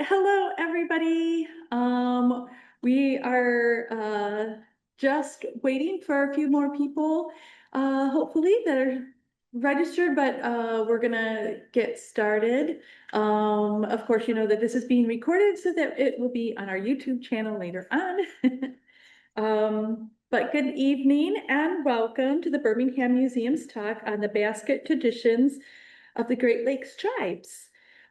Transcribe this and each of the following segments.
Hello, everybody. We are just waiting for a few more people, hopefully that are registered, but we're gonna get started. Of course, you know that this is being recorded so that it will be on our YouTube channel later on. But good evening and welcome to the Birmingham Museum's talk on the basket traditions of the Great Lakes tribes.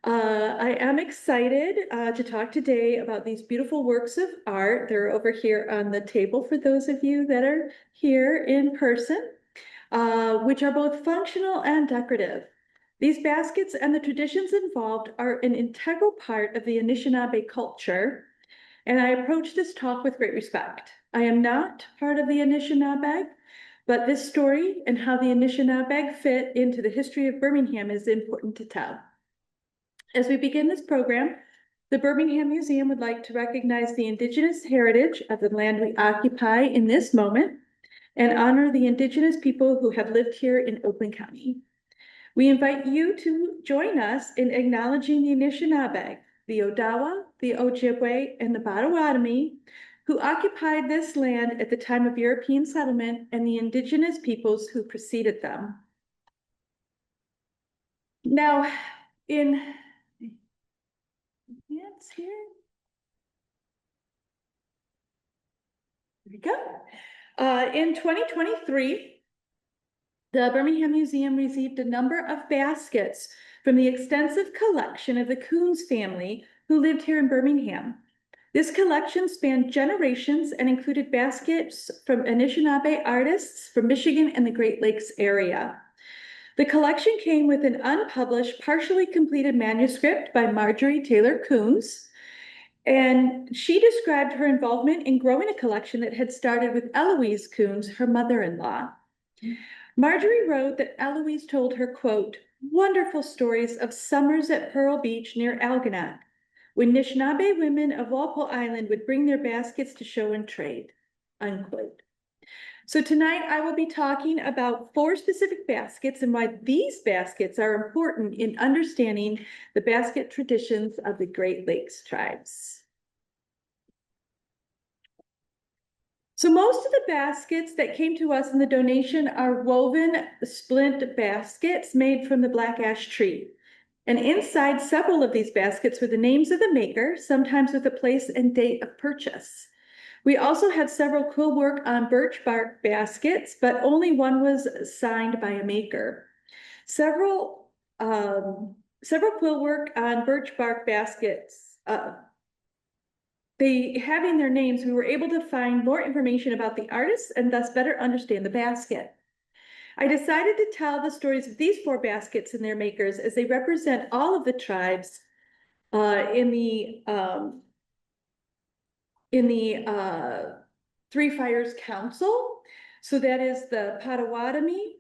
I am excited to talk today about these beautiful works of art. They're over here on the table for those of you that are here in person, which are both functional and decorative. These baskets and the traditions involved are an integral part of the Anishinaabe culture, and I approach this talk with great respect. I am not part of the Anishinaabeg, but this story and how the Anishinaabeg fit into the history of Birmingham is important to tell. As we begin this program, the Birmingham Museum would like to recognize the Indigenous heritage of the land we occupy in this moment and honor the Indigenous people who have lived here in Oakland County. We invite you to join us in acknowledging the Anishinaabeg, the Odawa, the Ojibwa, and the Potawatomi, who occupied this land at the time of European settlement, and the Indigenous peoples who preceded them. Now, here. There we go. In 2023, the Birmingham Museum received a number of baskets from the extensive collection of the Coons family who lived here in Birmingham. This collection spanned generations and included baskets from Anishinaabe artists from Michigan and the Great Lakes area. The collection came with an unpublished, partially completed manuscript by Marjorie Taylor Coons, and she described her involvement in growing a collection that had started with Eloise Coons, her mother-in-law. Marjorie wrote that Eloise told her, quote, "wonderful stories of summers at Pearl Beach near Algonac, when Anishinaabe women of Walpole Island would bring their baskets to show and trade," unquote. So tonight I will be talking about 4 specific baskets and why these baskets are important in understanding the basket traditions of the Great Lakes tribes. So most of the baskets that came to us in the donation are woven splint baskets made from the black ash tree. And inside several of these baskets were the names of the maker, sometimes with a place and date of purchase. We also had several quill work on birch bark baskets, but only one was signed by a maker. Several quill work on birch bark baskets, they having their names, we were able to find more information about the artists and thus better understand the basket. I decided to tell the stories of these 4 baskets and their makers as they represent all of the tribes in the Three Fires Council. So that is the Potawatomi,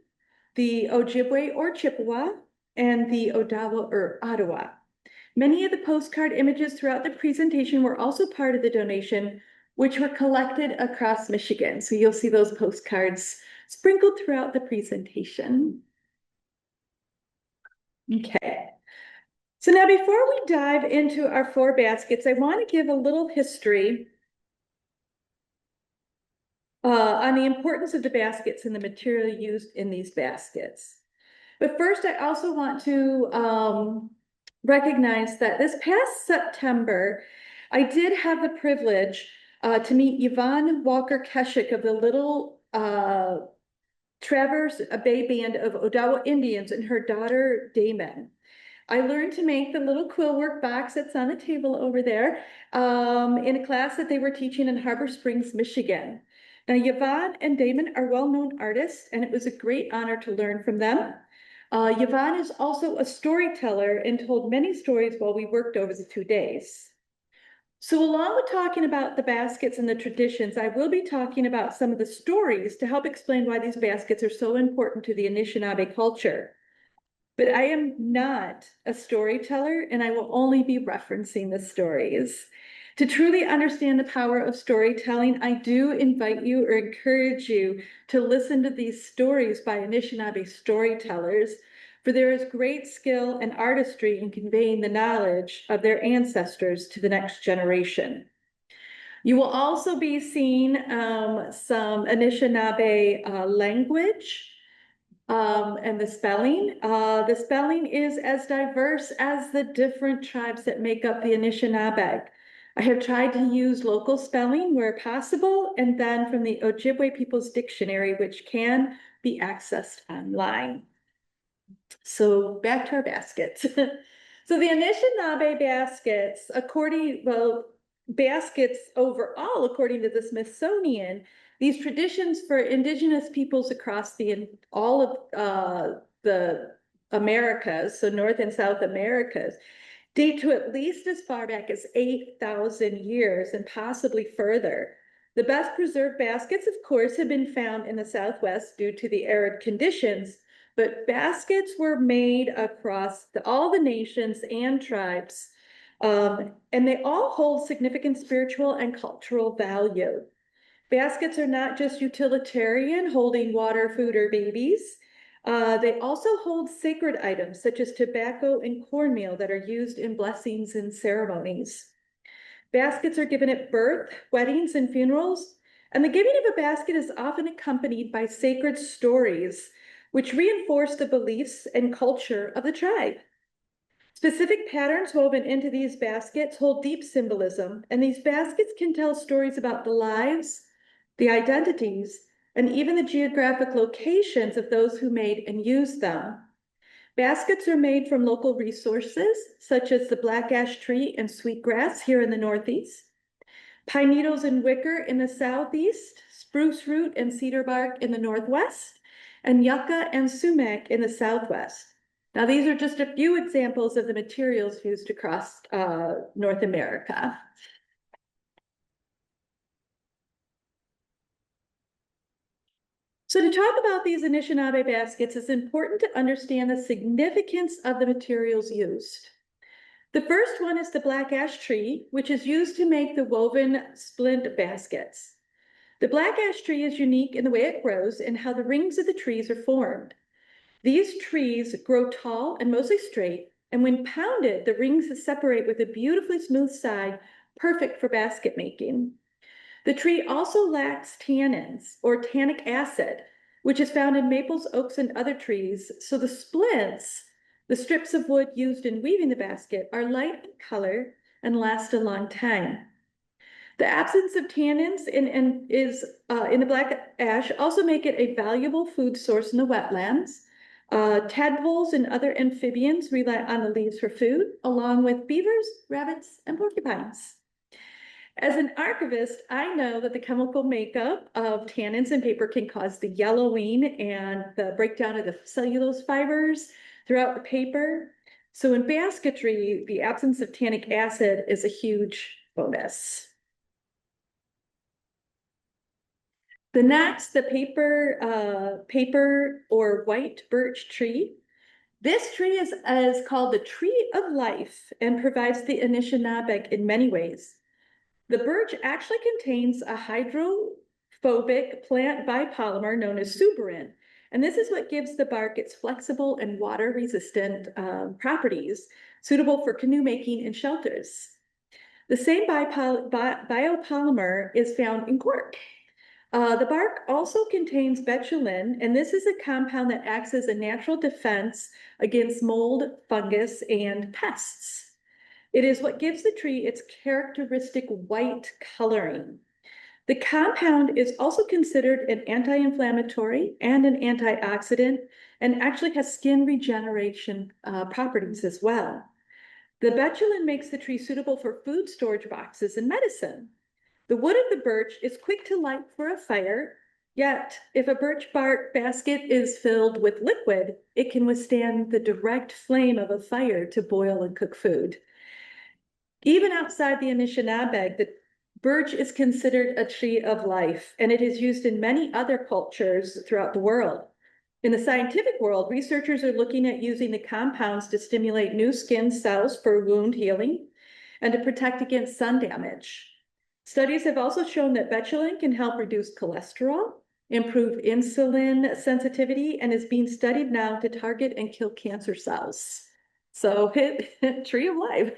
the Ojibwa or Chippewa, and the Odawa or Odawa. Many of the postcard images throughout the presentation were also part of the donation, which were collected across Michigan. So you'll see those postcards sprinkled throughout the presentation. Okay. So now before we dive into our 4 baskets, I want to give a little history on the importance of the baskets and the material used in these baskets. But first, I also want to recognize that this past September, I did have the privilege to meet Yvonne Walker-Keshik of the Little Traverse Bay Band of Odawa Indians and her daughter, Damon. I learned to make the little quill work box that's on the table over there in a class that they were teaching in Harbor Springs, Michigan. Now, Yvonne and Damon are well-known artists, and it was a great honor to learn from them. Yvonne is also a storyteller and told many stories while we worked over the 2 days. So along with talking about the baskets and the traditions, I will be talking about some of the stories to help explain why these baskets are so important to the Anishinaabe culture. But I am not a storyteller, and I will only be referencing the stories. To truly understand the power of storytelling, I do invite you or encourage you to listen to these stories by Anishinaabe storytellers. for there is great skill and artistry in conveying the knowledge of their ancestors to the next generation. You will also be seeing some Anishinaabe language and the spelling. The spelling is as diverse as the different tribes that make up the Anishinaabeg. I have tried to use local spelling where possible, and then from the Ojibwa People's Dictionary, which can be accessed online. So back to our baskets. So the Anishinaabe baskets, baskets overall, according to the Smithsonian, these traditions for indigenous peoples across all of the Americas, so North and South Americas, date to at least as far back as 8,000 years and possibly further. The best preserved baskets, of course, have been found in the Southwest due to the arid conditions, but baskets were made across all the nations and tribes, and they all hold significant spiritual and cultural value. Baskets are not just utilitarian, holding water, food, or babies. They also hold sacred items such as tobacco and cornmeal that are used in blessings and ceremonies. Baskets are given at birth, weddings, and funerals, and the giving of a basket is often accompanied by sacred stories, which reinforce the beliefs and culture of the tribe. Specific patterns woven into these baskets hold deep symbolism, and these baskets can tell stories about the lives, the identities, and even the geographic locations of those who made and used them. Baskets are made from local resources, such as the black ash tree and sweetgrass here in the Northeast, pine needles and wicker in the Southeast, spruce root and cedar bark in the Northwest, and yucca and sumac in the Southwest. Now, these are just a few examples of the materials used across North America. So to talk about these Anishinaabe baskets, it's important to understand the significance of the materials used. The first one is the black ash tree, which is used to make the woven splint baskets. The black ash tree is unique in the way it grows and how the rings of the trees are formed. These trees grow tall and mostly straight, and when pounded, the rings separate with a beautifully smooth side, perfect for basket making. The tree also lacks tannins, or tannic acid, which is found in maples, oaks, and other trees, so the splints, the strips of wood used in weaving the basket, are light in color and last a long time. The absence of tannins in the black ash also make it a valuable food source in the wetlands. Tadpoles and other amphibians rely on the leaves for food, along with beavers, rabbits, and porcupines. As an archivist, I know that the chemical makeup of tannins in paper can cause the yellowing and the breakdown of the cellulose fibers throughout the paper. So in basketry, the absence of tannic acid is a huge bonus. The next, the paper or white birch tree. This tree is called the tree of life and provides the Anishinaabeg in many ways. The birch actually contains a hydrophobic plant biopolymer known as suberin, and this is what gives the bark its flexible and water-resistant properties, suitable for canoe making and shelters. The same biopolymer is found in cork. The bark also contains betulin, and this is a compound that acts as a natural defense against mold, fungus, and pests. It is what gives the tree its characteristic white coloring. The compound is also considered an anti-inflammatory and an antioxidant, and actually has skin regeneration properties as well. The betulin makes the tree suitable for food storage boxes and medicine. The wood of the birch is quick to light for a fire, yet if a birch bark basket is filled with liquid, it can withstand the direct flame of a fire to boil and cook food. Even outside the Anishinaabeg, the birch is considered a tree of life, and it is used in many other cultures throughout the world. In the scientific world, researchers are looking at using the compounds to stimulate new skin cells for wound healing and to protect against sun damage. Studies have also shown that betulin can help reduce cholesterol, improve insulin sensitivity, and is being studied now to target and kill cancer cells. So tree of life.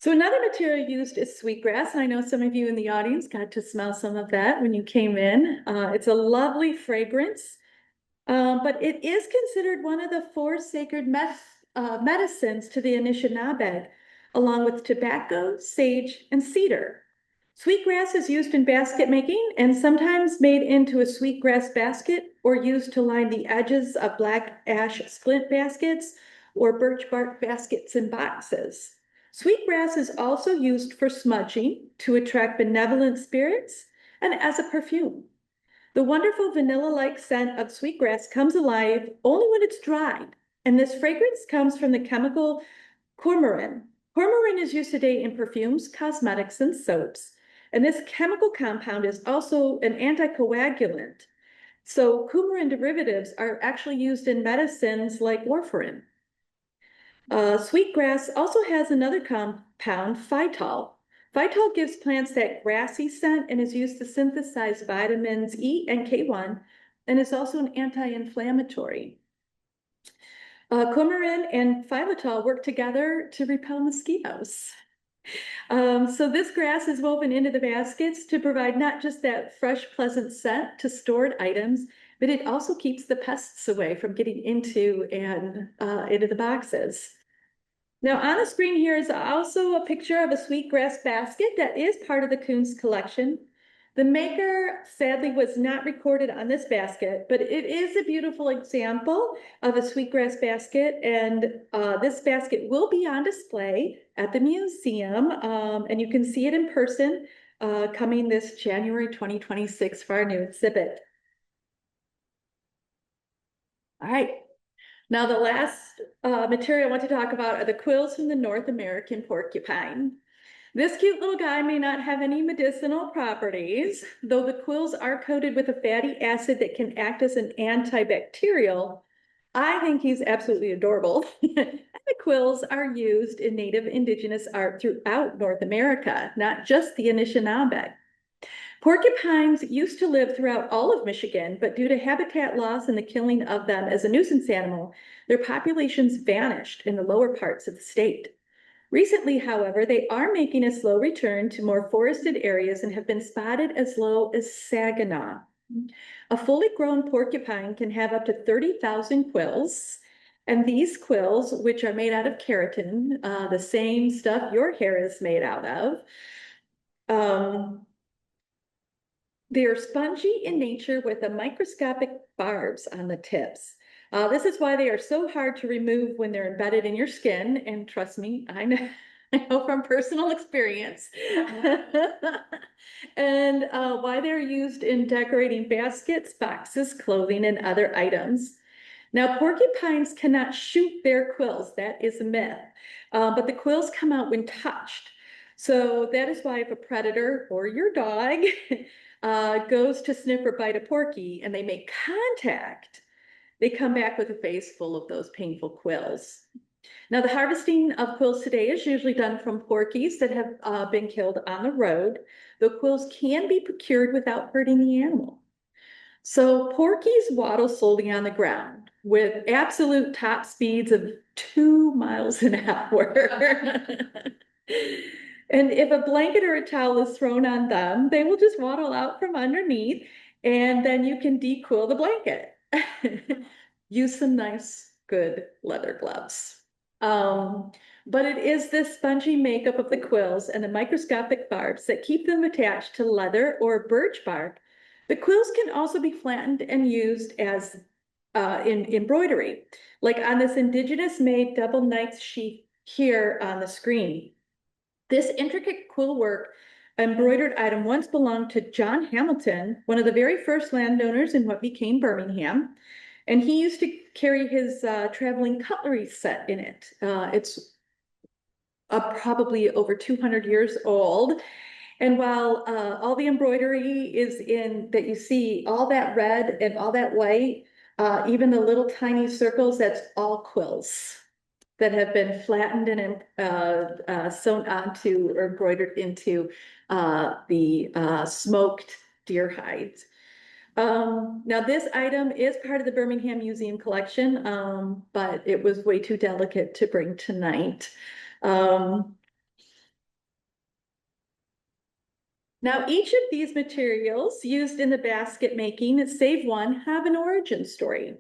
So another material used is sweetgrass. I know some of you in the audience got to smell some of that when you came in. It's a lovely fragrance, but it is considered one of the four sacred medicines to the Anishinaabeg, along with tobacco, sage, and cedar. Sweetgrass is used in basket making and sometimes made into a sweetgrass basket or used to line the edges of black ash splint baskets or birch bark baskets and boxes. Sweetgrass is also used for smudging to attract benevolent spirits and as a perfume. The wonderful vanilla-like scent of sweetgrass comes alive only when it's dried, and this fragrance comes from the chemical coumarin. Coumarin is used today in perfumes, cosmetics, and soaps, and this chemical compound is also an anticoagulant. So coumarin derivatives are actually used in medicines like warfarin. Sweetgrass also has another compound, phytol. Phytol gives plants that grassy scent and is used to synthesize vitamins E and K1 and is also an anti-inflammatory. Coumarin and xylitol work together to repel mosquitoes. So this grass is woven into the baskets to provide not just that fresh, pleasant scent to stored items, but it also keeps the pests away from getting into the boxes. Now on the screen here is also a picture of a sweetgrass basket that is part of the Coons collection. The maker sadly was not recorded on this basket, but it is a beautiful example of a sweetgrass basket, and this basket will be on display at the museum, and you can see it in person coming this January 2026 for our new exhibit. All right. Now, the last material I want to talk about are the quills from the North American porcupine. This cute little guy may not have any medicinal properties, though the quills are coated with a fatty acid that can act as an antibacterial. I think he's absolutely adorable. And the quills are used in Native Indigenous art throughout North America, not just the Anishinaabeg. Porcupines used to live throughout all of Michigan, but due to habitat loss and the killing of them as a nuisance animal, their populations vanished in the lower parts of the state. Recently, however, they are making a slow return to more forested areas and have been spotted as low as Saginaw. A fully grown porcupine can have up to 30,000 quills, and these quills, which are made out of keratin, the same stuff your hair is made out of, they are spongy in nature with a microscopic barbs on the tips. This is why they are so hard to remove when they're embedded in your skin. And trust me, I know from personal experience. And why they're used in decorating baskets, boxes, clothing, and other items. Now, porcupines cannot shoot their quills. That is a myth. But the quills come out when touched. So that is why if a predator or your dog goes to sniff or bite a porky and they make contact, they come back with a face full of those painful quills. Now, the harvesting of quills today is usually done from porkies that have been killed on the road, though quills can be procured without hurting the animal. So porkies waddle slowly on the ground with absolute top speeds of 2 miles an hour. And if a blanket or a towel is thrown on them, they will just waddle out from underneath, and then you can dequill the blanket. Use some nice, good leather gloves. But it is this spongy makeup of the quills and the microscopic barbs that keep them attached to leather or birch bark. The quills can also be flattened and used as in embroidery, like on this indigenous made double knife sheath here on the screen. This intricate quill work embroidered item once belonged to John Hamilton, one of the very first landowners in what became Birmingham. And he used to carry his traveling cutlery set in it. It's probably over 200 years old. And while all the embroidery is in that you see, all that red and all that white, even the little tiny circles, that's all quills. that have been flattened and sewn onto or embroidered into the smoked deer hides. Now this item is part of the Birmingham Museum collection, but it was way too delicate to bring tonight. Now each of these materials used in the basket making, save one, have an origin story.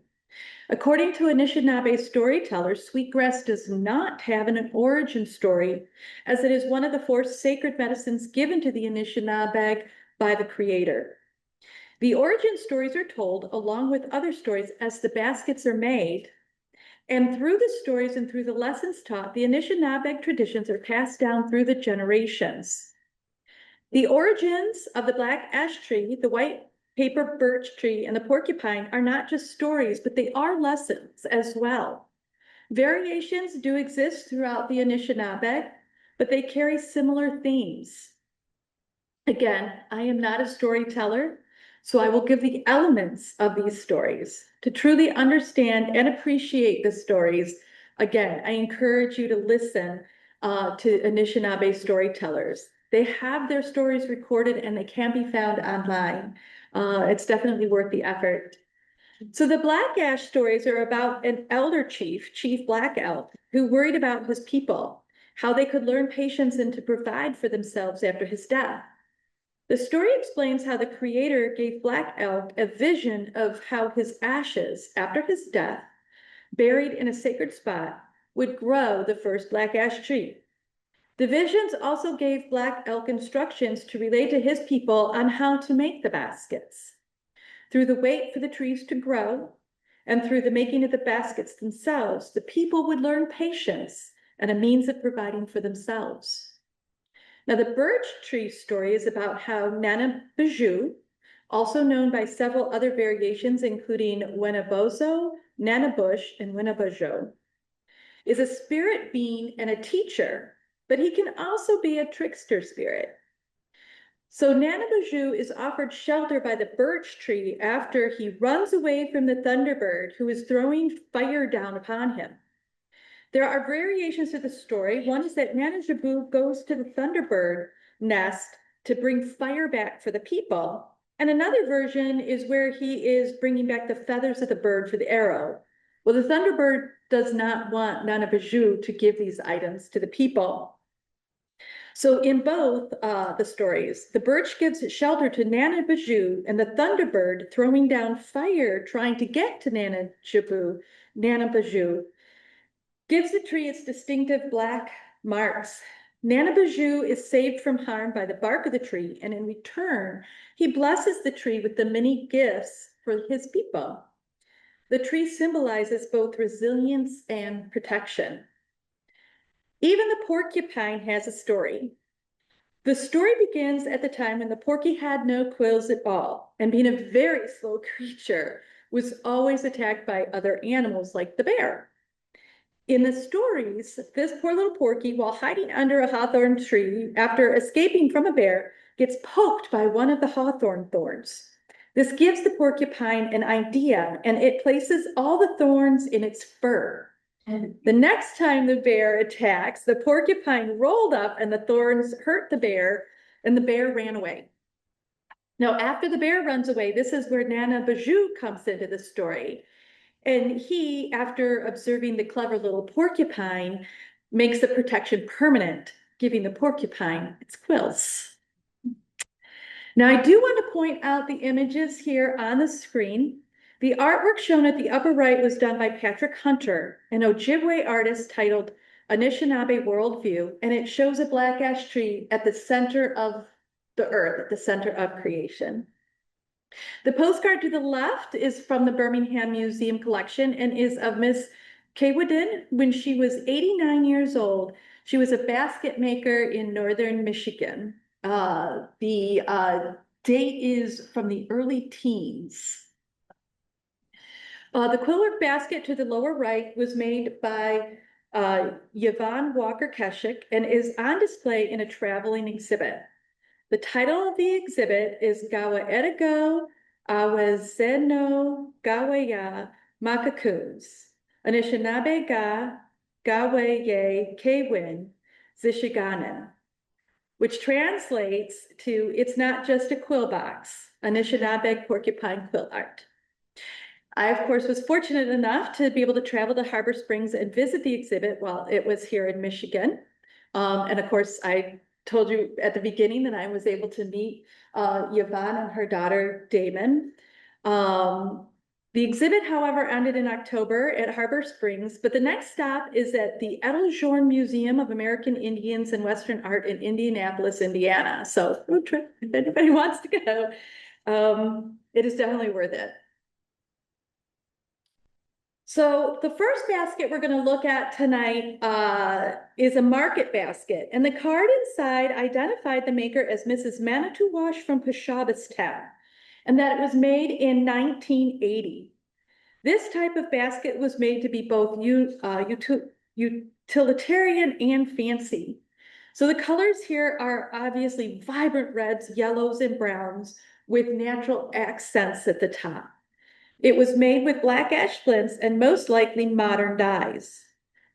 According to Anishinaabe storytellers, sweetgrass does not have an origin story, as it is one of the four sacred medicines given to the Anishinaabeg by the Creator. The origin stories are told along with other stories as the baskets are made. And through the stories and through the lessons taught, the Anishinaabeg traditions are passed down through the generations. The origins of the black ash tree, the white paper birch tree, and the porcupine are not just stories, but they are lessons as well. Variations do exist throughout the Anishinaabeg, but they carry similar themes. Again, I am not a storyteller, so I will give the elements of these stories. To truly understand and appreciate the stories, again, I encourage you to listen to Anishinaabe storytellers. They have their stories recorded and they can be found online. It's definitely worth the effort. So the Black Ash stories are about an elder chief, Chief Black Elk, who worried about his people, how they could learn patience and to provide for themselves after his death. The story explains how the Creator gave Black Elk a vision of how his ashes, after his death, buried in a sacred spot, would grow the first black ash tree. The visions also gave Black Elk instructions to relay to his people on how to make the baskets. Through the wait for the trees to grow, and through the making of the baskets themselves, the people would learn patience and a means of providing for themselves. Now, the birch tree story is about how Nana Bijou, also known by several other variations, including Wenabozo, Nana Bush, and Wenabojo, is a spirit being and a teacher, but he can also be a trickster spirit. So Nana Bijou is offered shelter by the birch tree after he runs away from the Thunderbird, who is throwing fire down upon him. There are variations to the story. One is that Nana Bijou goes to the Thunderbird nest to bring fire back for the people. And another version is where he is bringing back the feathers of the bird for the arrow. Well, the Thunderbird does not want Nana Bijou to give these items to the people. So in both the stories, the birch gives shelter to Nana Bijou and the Thunderbird throwing down fire trying to get to Nana Bijou gives the tree its distinctive black marks. Nana Bijou is saved from harm by the bark of the tree, and in return, he blesses the tree with the many gifts for his people. The tree symbolizes both resilience and protection. Even the porcupine has a story. The story begins at the time when the porky had no quills at all, and being a very slow creature, was always attacked by other animals like the bear. In the stories, this poor little porky, while hiding under a hawthorn tree after escaping from a bear, gets poked by one of the hawthorn thorns. This gives the porcupine an idea, and it places all the thorns in its fur. The next time the bear attacks, the porcupine rolled up and the thorns hurt the bear, and the bear ran away. Now, after the bear runs away, this is where Nana Bijou comes into the story. And he, after observing the clever little porcupine, makes the protection permanent, giving the porcupine its quills. Now, I do want to point out the images here on the screen. The artwork shown at the upper right was done by Patrick Hunter, an Ojibwa artist titled Anishinaabe Worldview, and it shows a black ash tree at the center of the earth, at the center of creation. The postcard to the left is from the Birmingham Museum collection and is of Miss Keweden when she was 89 years old. She was a basket maker in northern Michigan. The date is from the early teens. The quillwork basket to the lower right was made by Yvonne Walker Keshik and is on display in a traveling exhibit. The title of the exhibit is Gawa Edigo Awazeno Gawaya Makakuns, Anishinaabe Ga Gaweye Kewin Zishiganen, which translates to "It's not just a quill box, Anishinaabeg porcupine quill art." I, of course, was fortunate enough to be able to travel to Harbor Springs and visit the exhibit while it was here in Michigan. And of course, I told you at the beginning that I was able to meet Yvonne and her daughter, Damon. The exhibit, however, ended in October at Harbor Springs, but the next stop is at the Edeljourn Museum of American Indians and Western Art in Indianapolis, Indiana. So road trip, if anybody wants to go, it is definitely worth it. So the first basket we're going to look at tonight is a market basket, and the card inside identified the maker as Mrs. Manitowash from Peshabas, and that it was made in 1980. This type of basket was made to be both utilitarian and fancy. So the colors here are obviously vibrant reds, yellows, and browns with natural accents at the top. It was made with black ash splints and most likely modern dyes.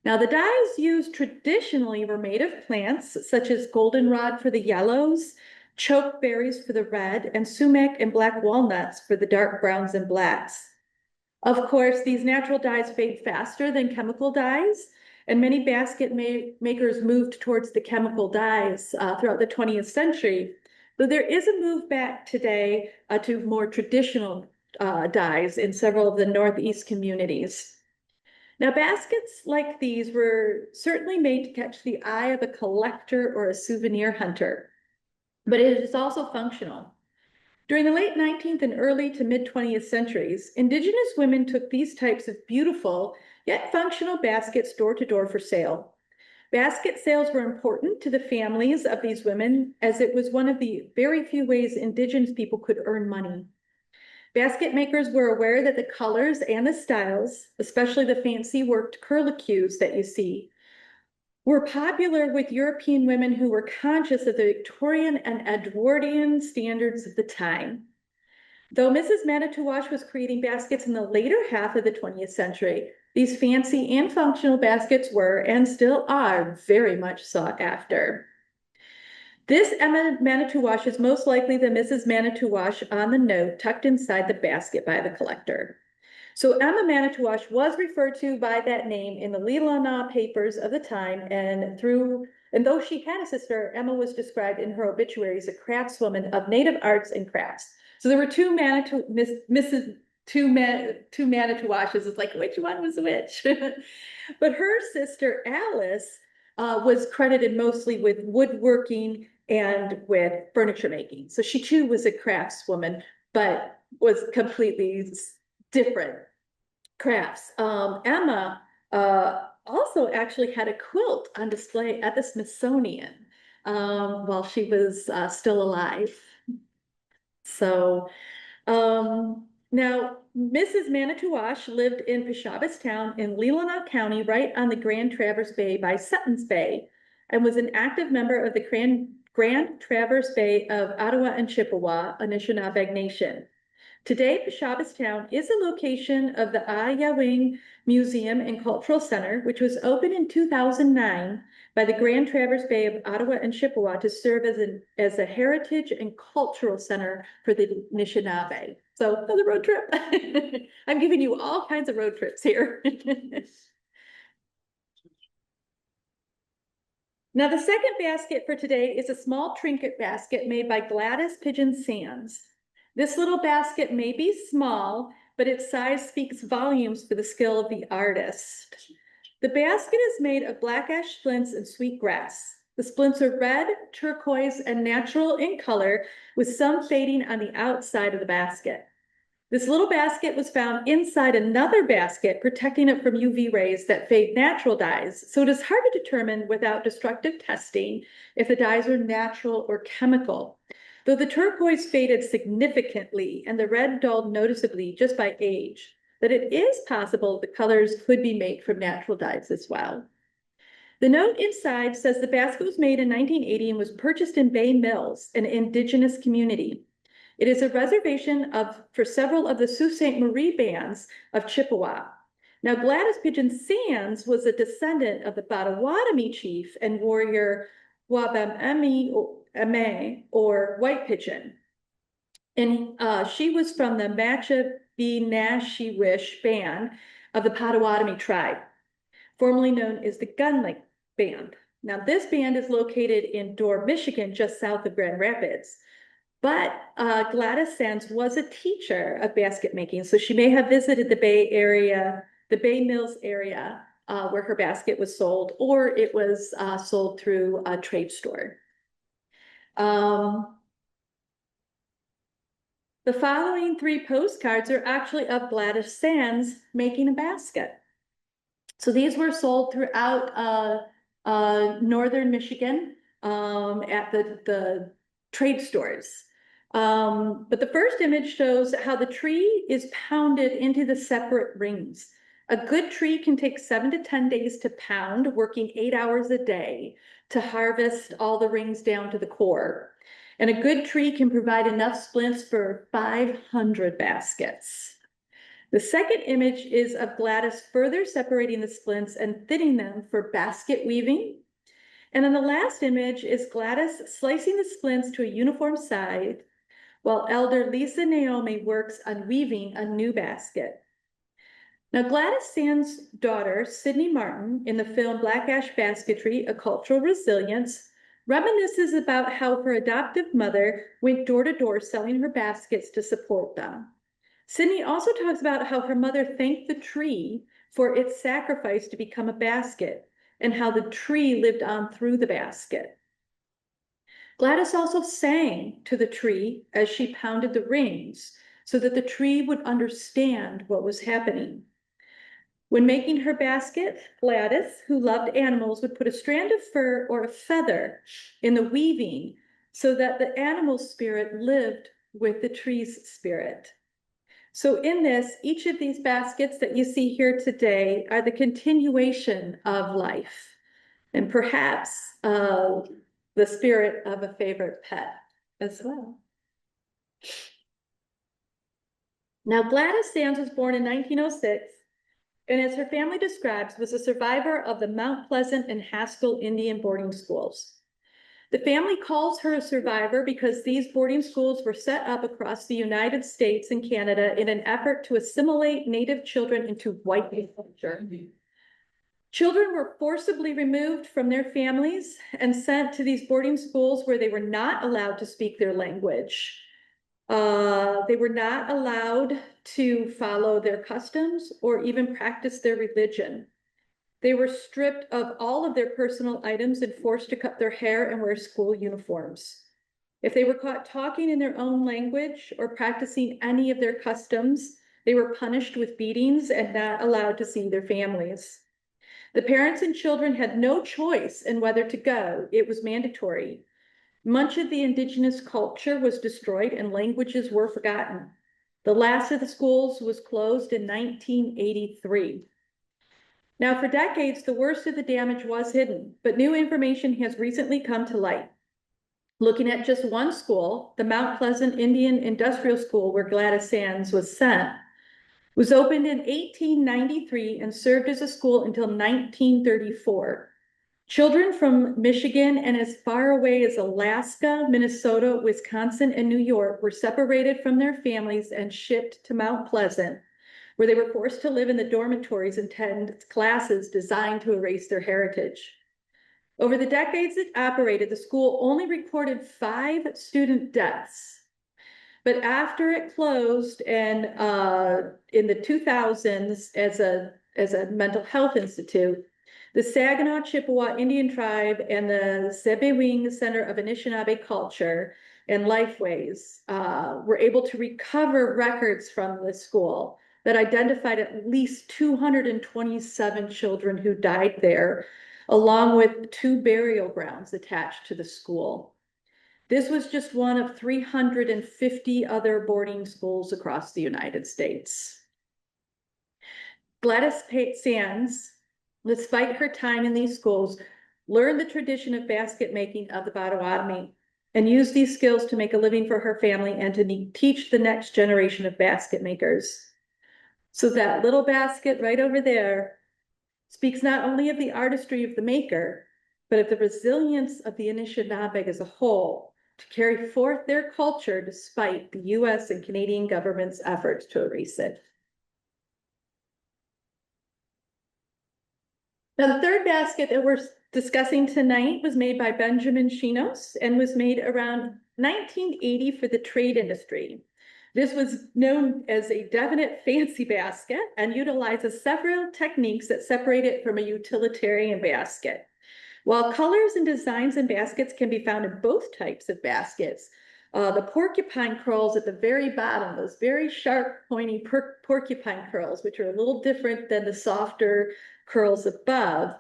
Now, the dyes used traditionally were made of plants such as goldenrod for the yellows, chokeberries for the red, and sumac and black walnuts for the dark browns and blacks. Of course, these natural dyes fade faster than chemical dyes, and many basket makers moved towards the chemical dyes throughout the 20th century. But there is a move back today to more traditional dyes in several of the Northeast communities. Now, baskets like these were certainly made to catch the eye of a collector or a souvenir hunter, but it is also functional. During the late 19th and early to mid 20th centuries, Indigenous women took these types of beautiful yet functional baskets door to door for sale. Basket sales were important to the families of these women, as it was one of the very few ways Indigenous people could earn money. Basket makers were aware that the colors and the styles, especially the fancy worked curlicues that you see, were popular with European women who were conscious of the Victorian and Edwardian standards of the time. Though Mrs. Manitowash was creating baskets in the later half of the 20th century, these fancy and functional baskets were, and still are, very much sought after. This Emma Manitowash is most likely the Mrs. Manitowash on the note tucked inside the basket by the collector. So Emma Manitowash was referred to by that name in the Leelanau papers of the time, and though she had a sister, Emma was described in her obituary as a craftswoman of native arts and crafts. So there were two Manitowashes. It's like, which one was which? But her sister Alice was credited mostly with woodworking and with furniture making. So she too was a craftswoman, but was completely different crafts. Emma also actually had a quilt on display at the Smithsonian while she was still alive. So now Mrs. Manitowash lived in Peshabas in Leelanau County, right on the Grand Traverse Bay by Sutton's Bay, and was an active member of the Grand Traverse Bay of Odawa and Chippewa, Anishinaabeg Nation. Today, Peshabas is a location of the Ayawing Museum and Cultural Center, which was opened in 2009 by the Grand Traverse Bay of Odawa and Chippewa to serve as a heritage and cultural center for the Anishinaabe. So another road trip. I'm giving you all kinds of road trips here. Now, the second basket for today is a small trinket basket made by Gladys Pigeon Sands. This little basket may be small, but its size speaks volumes for the skill of the artist. The basket is made of black ash splints and sweet grass. The splints are red, turquoise, and natural in color, with some fading on the outside of the basket. This little basket was found inside another basket, protecting it from UV rays that fade natural dyes. So it is hard to determine without destructive testing if the dyes are natural or chemical. Though the turquoise faded significantly and the red dulled noticeably just by age, that it is possible the colors could be made from natural dyes as well. The note inside says the basket was made in 1980 and was purchased in Bay Mills, an indigenous community. It is a reservation for several of the Sault Ste. Marie bands of Chippewa. Now, Gladys Pigeon Sands was a descendant of the Potawatomi chief and warrior Wabememe or White Pigeon. And she was from the Matcha-Be-Nashi-Wish band of the Potawatomi tribe, formerly known as the Gun Lake Band. Now, this band is located in Dorr, Michigan, just south of Grand Rapids. But Gladys Sands was a teacher of basket making, so she may have visited the Bay area, the Bay Mills area, where her basket was sold, or it was sold through a trade store. The following 3 postcards are actually of Gladys Sands making a basket. So these were sold throughout northern Michigan at the trade stores. But the first image shows how the tree is pounded into the separate rings. A good tree can take 7 to 10 days to pound, working 8 hours a day to harvest all the rings down to the core. And a good tree can provide enough splints for 500 baskets. The second image is of Gladys further separating the splints and thinning them for basket weaving. And then the last image is Gladys slicing the splints to a uniform size, while elder Lisa Naomi works on weaving a new basket. Now, Gladys Sands' daughter, Sydney Martin, in the film Black Ash Basketry, A Cultural Resilience, reminisces about how her adoptive mother went door to door selling her baskets to support them. Sydney also talks about how her mother thanked the tree for its sacrifice to become a basket, and how the tree lived on through the basket. Gladys also sang to the tree as she pounded the rings so that the tree would understand what was happening. When making her basket, Gladys, who loved animals, would put a strand of fur or a feather in the weaving so that the animal spirit lived with the tree's spirit. So in this, each of these baskets that you see here today are the continuation of life, and perhaps the spirit of a favorite pet as well. Now, Gladys Sands was born in 1906, and as her family describes, was a survivor of the Mount Pleasant and Haskell Indian boarding schools. The family calls her a survivor because these boarding schools were set up across the United States and Canada in an effort to assimilate Native children into white culture. Children were forcibly removed from their families and sent to these boarding schools where they were not allowed to speak their language. They were not allowed to follow their customs or even practice their religion. They were stripped of all of their personal items and forced to cut their hair and wear school uniforms. If they were caught talking in their own language or practicing any of their customs, they were punished with beatings and not allowed to see their families. The parents and children had no choice in whether to go. It was mandatory. Much of the indigenous culture was destroyed and languages were forgotten. The last of the schools was closed in 1983. Now, for decades, the worst of the damage was hidden, but new information has recently come to light. Looking at just one school, the Mount Pleasant Indian Industrial School, where Gladys Sands was sent, was opened in 1893 and served as a school until 1934. Children from Michigan and as far away as Alaska, Minnesota, Wisconsin, and New York were separated from their families and shipped to Mount Pleasant, where they were forced to live in the dormitories and attend classes designed to erase their heritage. Over the decades it operated, the school only recorded 5 student deaths. But after it closed and in the 2000s as a mental health institute, the Saginaw Chippewa Indian Tribe and the Sebewing Center of Anishinaabeg Culture and Lifeways were able to recover records from the school that identified at least 227 children who died there, along with 2 burial grounds attached to the school. This was just one of 350 other boarding schools across the United States. Gladys Sands, despite her time in these schools, learned the tradition of basket making of the Potawatomi and used these skills to make a living for her family and to teach the next generation of basket makers. So that little basket right over there speaks not only of the artistry of the maker, but of the resilience of the Anishinaabeg as a whole to carry forth their culture despite the US and Canadian government's efforts to erase it. Now, the third basket that we're discussing tonight was made by Benjamin Chinos and was made around 1980 for the trade industry. This was known as a definite fancy basket and utilizes several techniques that separate it from a utilitarian basket. While colors and designs in baskets can be found in both types of baskets, the porcupine curls at the very bottom, those very sharp, pointy porcupine curls, which are a little different than the softer curls above,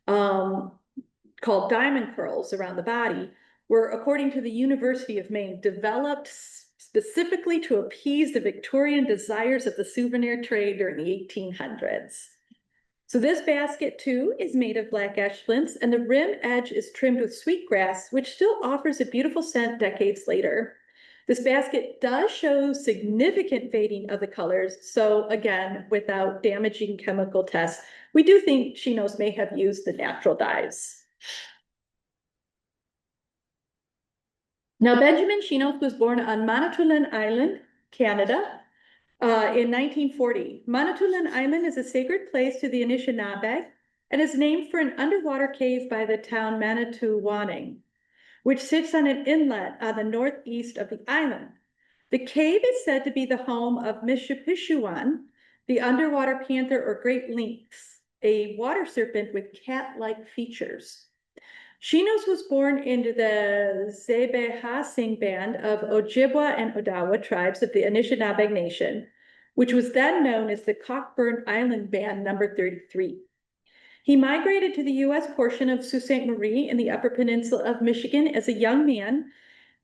called diamond curls around the body, were, according to the University of Maine, developed specifically to appease the Victorian desires of the souvenir trade during the 1800s. So this basket too is made of black ash flints, and the rim edge is trimmed with sweetgrass, which still offers a beautiful scent decades later. This basket does show significant fading of the colors. So again, without damaging chemical tests, we do think Chinos may have used the natural dyes. Now, Benjamin Chinos was born on Manitoulin Island, Canada, in 1940. Manitoulin Island is a sacred place to the Anishinaabeg and is named for an underwater cave by the town Manitouwaning, which sits on an inlet on the northeast of the island. The cave is said to be the home of Mishipishuan, the underwater panther or great lynx, a water serpent with cat-like features. Chinos was born into the Zebehasing band of Ojibwa and Odawa tribes of the Anishinaabeg Nation, which was then known as the Cockburn Island Band number 33. He migrated to the US portion of Sault Ste. Marie in the Upper Peninsula of Michigan as a young man,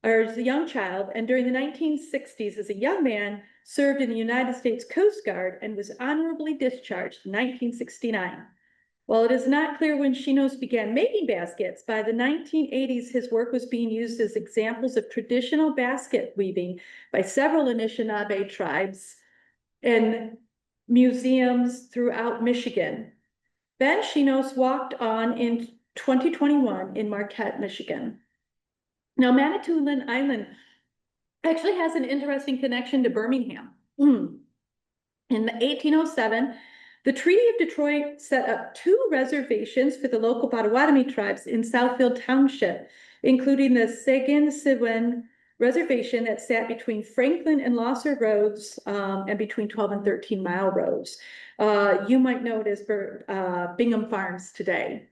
or as a young child, and during the 1960s as a young man, served in the United States Coast Guard and was honorably discharged in 1969. While it is not clear when Chinos began making baskets, by the 1980s, his work was being used as examples of traditional basket weaving by several Anishinaabe tribes in museums throughout Michigan. Ben Chinos walked on in 2021 in Marquette, Michigan. Now, Manitoulin Island actually has an interesting connection to Birmingham. In 1807, the Treaty of Detroit set up 2 reservations for the local Potawatomi tribes in Southfield Township, including the Seguin-Siwin Reservation that sat between Franklin and Losser Roads and between 12 and 13 Mile Roads. You might know it as Bingham Farms today.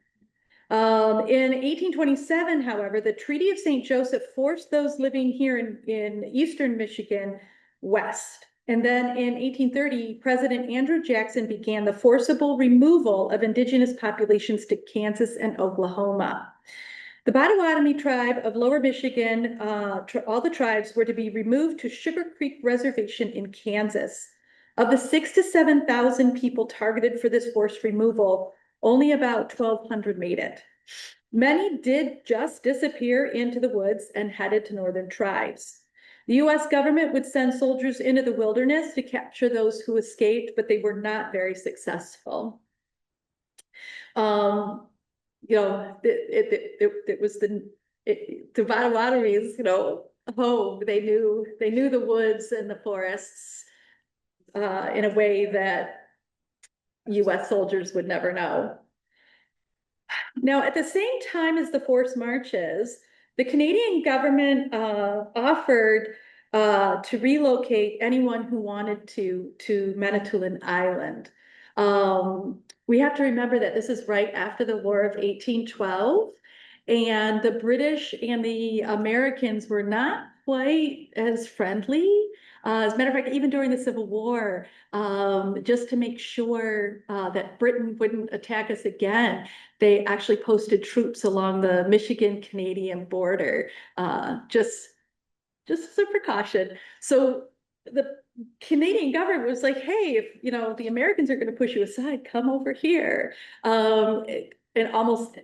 In 1827, however, the Treaty of St. Joseph forced those living here in eastern Michigan west. And then in 1830, President Andrew Jackson began the forcible removal of indigenous populations to Kansas and Oklahoma. The Potawatomi tribe of Lower Michigan, all the tribes were to be removed to Sugar Creek Reservation in Kansas. Of the 6,000 to 7,000 people targeted for this forced removal, only about 1,200 made it. Many did just disappear into the woods and headed to northern tribes. The US government would send soldiers into the wilderness to capture those who escaped, but they were not very successful. It was the Potawatomis, they knew the woods and the forests in a way that US soldiers would never know. Now, at the same time as the forced marches, the Canadian government offered to relocate anyone who wanted to Manitoulin Island. We have to remember that this is right after the War of 1812, and the British and the Americans were not quite as friendly. As a matter of fact, even during the Civil War, just to make sure that Britain wouldn't attack us again, they actually posted troops along the Michigan-Canadian border, just as a precaution. So the Canadian government was like, hey, if the Americans are going to push you aside, come over here. And almost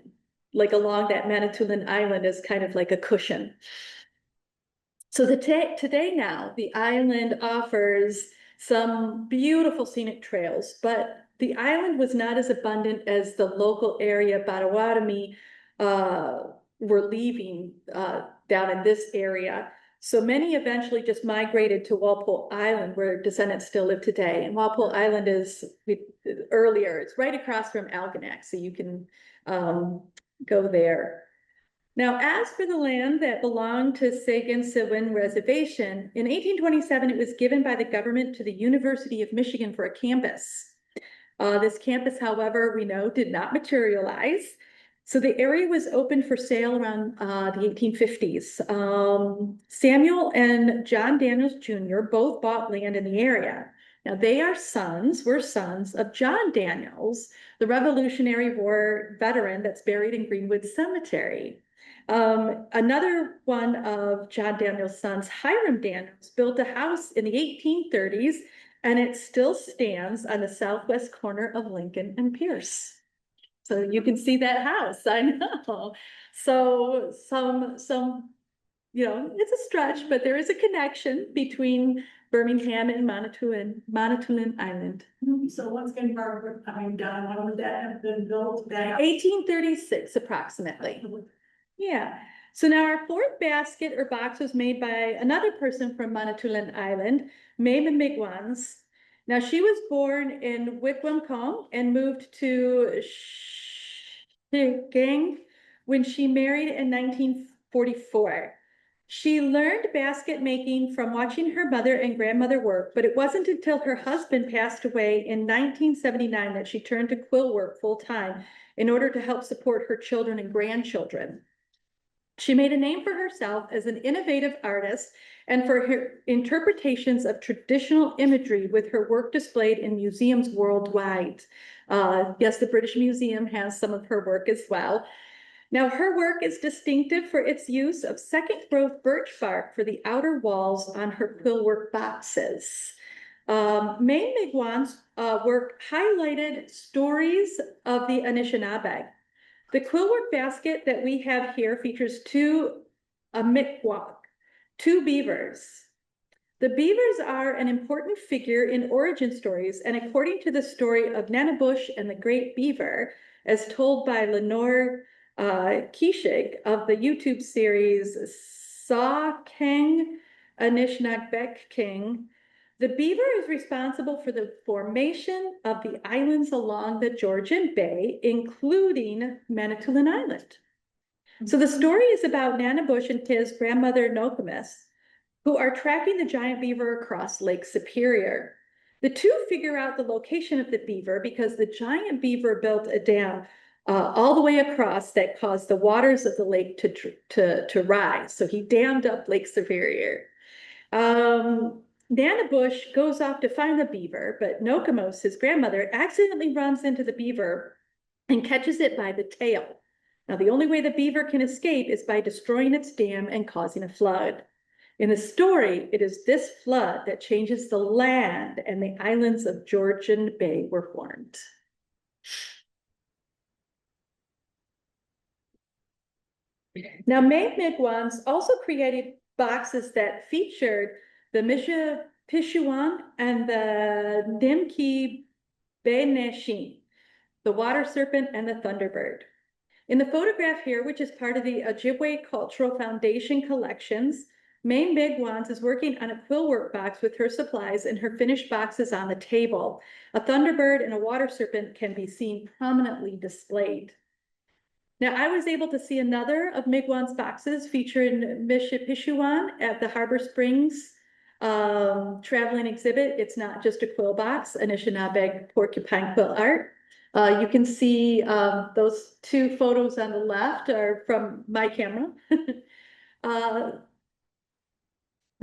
like along that Manitoulin Island is kind of like a cushion. So today now, the island offers some beautiful scenic trails, but the island was not as abundant as the local area, Potawatomi, were leaving down in this area. So many eventually just migrated to Walpole Island, where descendants still live today. And Walpole Island is earlier, it's right across from Algonac, so you can go there. Now, as for the land that belonged to Seguin-Siwin Reservation, in 1827, it was given by the government to the University of Michigan for a campus. This campus, however, we know did not materialize. So the area was opened for sale around the 1850s. Samuel and John Daniels Jr. both bought land in the area. Now they were sons of John Daniels, the Revolutionary War veteran that's buried in Greenwood Cemetery. Another one of John Daniels' sons, Hiram Daniels, built a house in the 1830s, and it still stands on the southwest corner of Lincoln and Pierce. So you can see that house, I know. So it's a stretch, but there is a connection between Birmingham and Manitoulin Island. So what's been done, when would that have been built? 1836 approximately. Yeah. So now our fourth basket or box was made by another person from Manitoulin Island, Mame Migwans. Now she was born in Wigwamcong and moved to Gang when she married in 1944. She learned basket making from watching her mother and grandmother work, but it wasn't until her husband passed away in 1979 that she turned to quill work full time in order to help support her children and grandchildren. She made a name for herself as an innovative artist and for her interpretations of traditional imagery with her work displayed in museums worldwide. Yes, the British Museum has some of her work as well. Now, her work is distinctive for its use of second growth birch bark for the outer walls on her quill work boxes. Mame Migwan's work highlighted stories of the Anishinaabeg. The quillwork basket that we have here features a mikwok, two beavers. The beavers are an important figure in origin stories, and according to the story of Nanabush and the Great Beaver, as told by Lenore Kishig of the YouTube series Saw King Anishinaabeg King, the beaver is responsible for the formation of the islands along the Georgian Bay, including Manitoulin Island. So the story is about Nanabush and his grandmother Nokomis, who are tracking the giant beaver across Lake Superior. The two figure out the location of the beaver because the giant beaver built a dam all the way across that caused the waters of the lake to rise. So he dammed up Lake Superior. Nanabush goes off to find the beaver, but Nokomis, his grandmother, accidentally runs into the beaver and catches it by the tail. Now, the only way the beaver can escape is by destroying its dam and causing a flood. In the story, it is this flood that changes the land, and the islands of Georgian Bay were formed. Now, Mame Migwans also created boxes that featured the Mishapishuan and the Nimki Beneshin, the water serpent and the thunderbird. In the photograph here, which is part of the Ojibwa Cultural Foundation collections, Mame Migwans is working on a quill work box with her supplies and her finished boxes on the table. A thunderbird and a water serpent can be seen prominently displayed. Now, I was able to see another of Migwan's boxes featuring Mishapishuan at the Harbor Springs traveling exhibit. It's not just a quill box, Anishinaabeg porcupine quill art. You can see those two photos on the left are from my camera.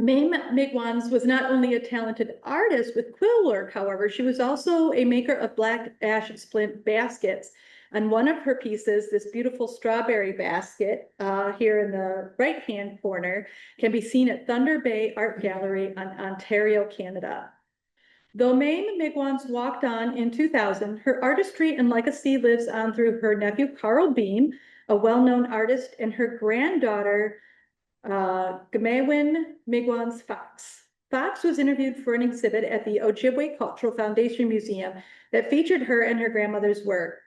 Mame Migwans was not only a talented artist with quill work, however, she was also a maker of black ash splint baskets. On one of her pieces, this beautiful strawberry basket here in the right-hand corner can be seen at Thunder Bay Art Gallery on Ontario, Canada. Though Mame Migwans walked on in 2000, her artistry and legacy lives on through her nephew, Carl Beam, a well-known artist, and her granddaughter, Gamewin Migwans Fox. Fox was interviewed for an exhibit at the Ojibwa Cultural Foundation Museum that featured her and her grandmother's work.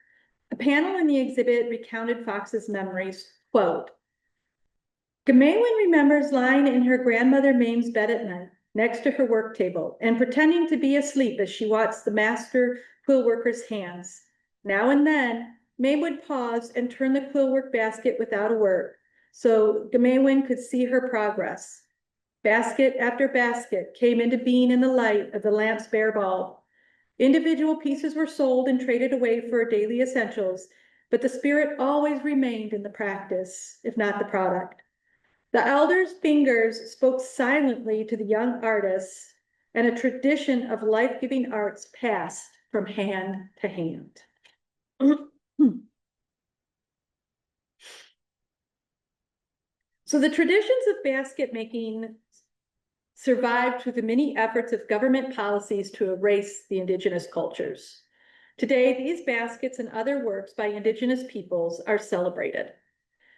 A panel in the exhibit recounted Fox's memories, quote, Gamelin remembers lying in her grandmother Mame's bed at night, next to her work table, and pretending to be asleep as she watched the master quill worker's hands. Now and then, Mame would pause and turn the quill work basket without a word, so Gamelin could see her progress. Basket after basket came into being in the light of the lamp's bare bulb. Individual pieces were sold and traded away for daily essentials, but the spirit always remained in the practice, if not the product. The elders' fingers spoke silently to the young artists, and a tradition of life-giving arts passed from hand to hand. So the traditions of basket making survived through the many efforts of government policies to erase the indigenous cultures. Today, these baskets and other works by indigenous peoples are celebrated.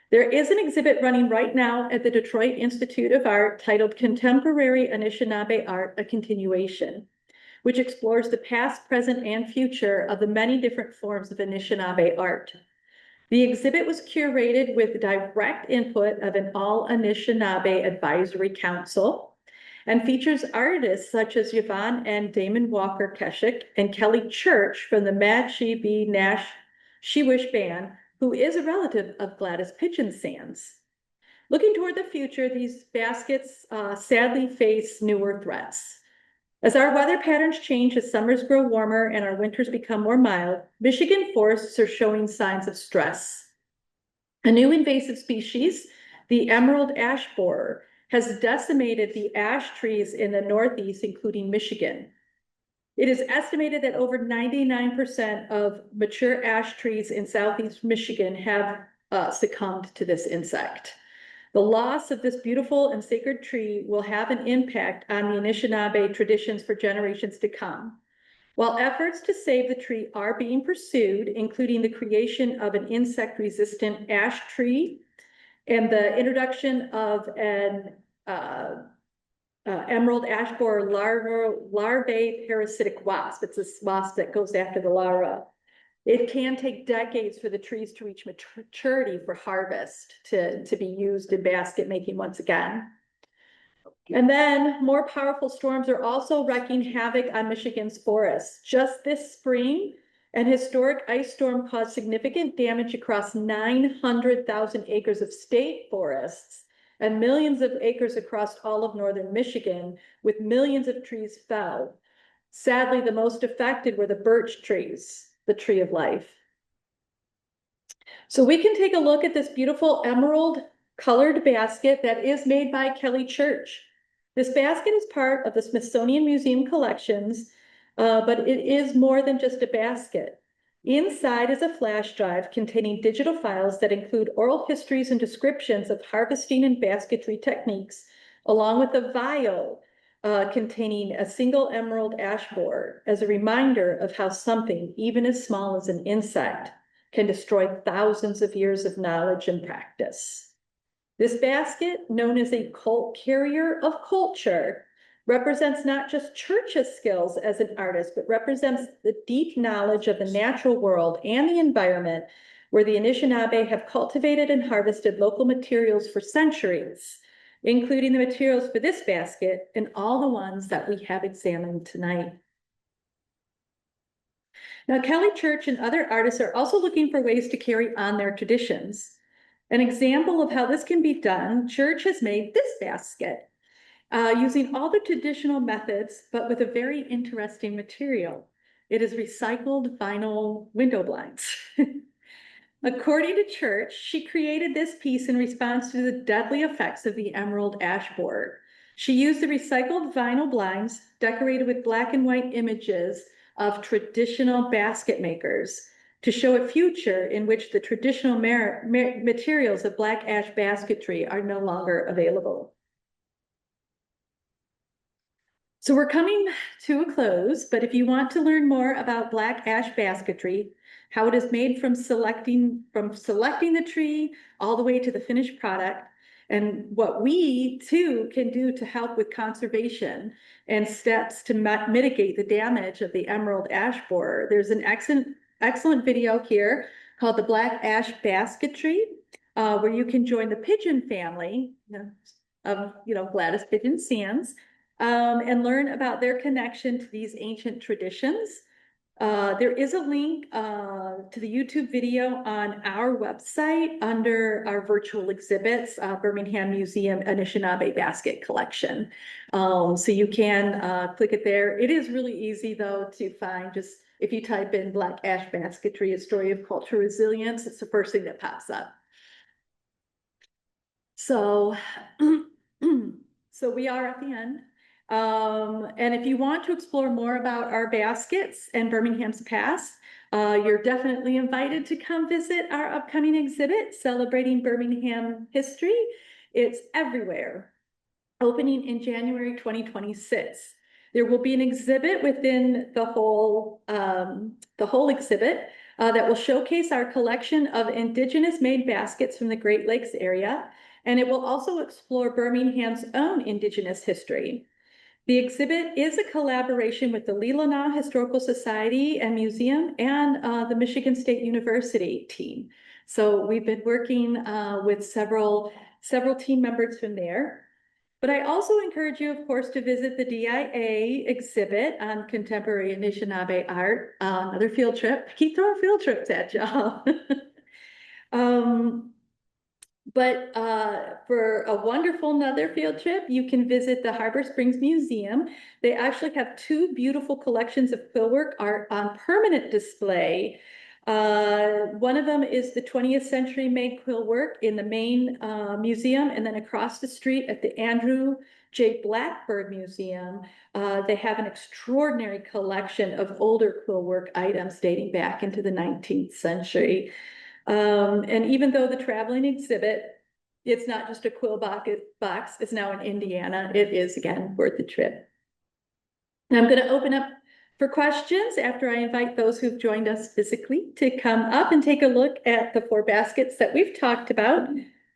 There is an exhibit running right now at the Detroit Institute of Art titled Contemporary Anishinaabe Art, a Continuation, which explores the past, present, and future of the many different forms of Anishinaabe art. The exhibit was curated with direct input of an all Anishinaabe Advisory Council and features artists such as Yvonne and Damon Walker Keshik and Kelly Church from the Mad She Be Nash She Wish Band, who is a relative of Gladys Pigeon Sands. Looking toward the future, these baskets sadly face newer threats. As our weather patterns change, as summers grow warmer and our winters become more mild, Michigan forests are showing signs of stress. A new invasive species, the emerald ash borer, has decimated the ash trees in the Northeast, including Michigan. It is estimated that over 99% of mature ash trees in Southeast Michigan have succumbed to this insect. The loss of this beautiful and sacred tree will have an impact on the Anishinaabe traditions for generations to come. While efforts to save the tree are being pursued, including the creation of an insect-resistant ash tree and the introduction of an emerald ash borer larvae parasitic wasp. It's a wasp that goes after the larva. It can take decades for the trees to reach maturity for harvest to be used in basket making once again. And then more powerful storms are also wreaking havoc on Michigan's forests. Just this spring, an historic ice storm caused significant damage across 900,000 acres of state forests and millions of acres across all of northern Michigan, with millions of trees felled. Sadly, the most affected were the birch trees, the tree of life. So we can take a look at this beautiful emerald colored basket that is made by Kelly Church. This basket is part of the Smithsonian Museum collections, but it is more than just a basket. Inside is a flash drive containing digital files that include oral histories and descriptions of harvesting and basketry techniques, along with a vial containing a single emerald ash borer as a reminder of how something, even as small as an insect, can destroy thousands of years of knowledge and practice. This basket, known as a carrier of culture, represents not just Church's skills as an artist, but represents the deep knowledge of the natural world and the environment where the Anishinaabe have cultivated and harvested local materials for centuries, including the materials for this basket and all the ones that we have examined tonight. Now, Kelly Church and other artists are also looking for ways to carry on their traditions. An example of how this can be done, Church has made this basket using all the traditional methods, but with a very interesting material. It is recycled vinyl window blinds. According to Church, she created this piece in response to the deadly effects of the emerald ash borer. She used the recycled vinyl blinds decorated with black and white images of traditional basket makers to show a future in which the traditional materials of black ash basketry are no longer available. So we're coming to a close, but if you want to learn more about black ash basketry, how it is made from selecting the tree all the way to the finished product, and what we too can do to help with conservation and steps to mitigate the damage of the emerald ash borer. There's an excellent video here called the Black Ash Basketry, where you can join the pigeon family of Gladys Pigeon Sands, and learn about their connection to these ancient traditions. There is a link to the YouTube video on our website under our virtual exhibits, Birmingham Museum Anishinaabeg Basket Collection. So you can click it there. It is really easy though to find. Just if you type in Black Ash Basketry, a story of cultural resilience, it's the first thing that pops up. So, so we are at the end. And if you want to explore more about our baskets and Birmingham's past, you're definitely invited to come visit our upcoming exhibit celebrating Birmingham history. It's everywhere, opening in January 2026. There will be an exhibit within the whole exhibit that will showcase our collection of Indigenous made baskets from the Great Lakes area, and it will also explore Birmingham's own Indigenous history. The exhibit is a collaboration with the Leelanau Historical Society and Museum and the Michigan State University team. So we've been working with several team members from there. But I also encourage you, of course, to visit the DIA exhibit on contemporary Anishinaabe art, another field trip. I keep throwing field trips at y'all. But for a wonderful another field trip, you can visit the Harbor Springs Museum. They actually have two beautiful collections of quillwork art on permanent display. One of them is the 20th century made quillwork in the main museum, and then across the street at the Andrew J. Blackbird Museum, they have an extraordinary collection of older quillwork items dating back into the 19th century. And even though the traveling exhibit, it's not just a quill box, it's now in Indiana, it is again worth the trip. And I'm going to open up for questions after I invite those who've joined us physically to come up and take a look at the 4 baskets that we've talked about.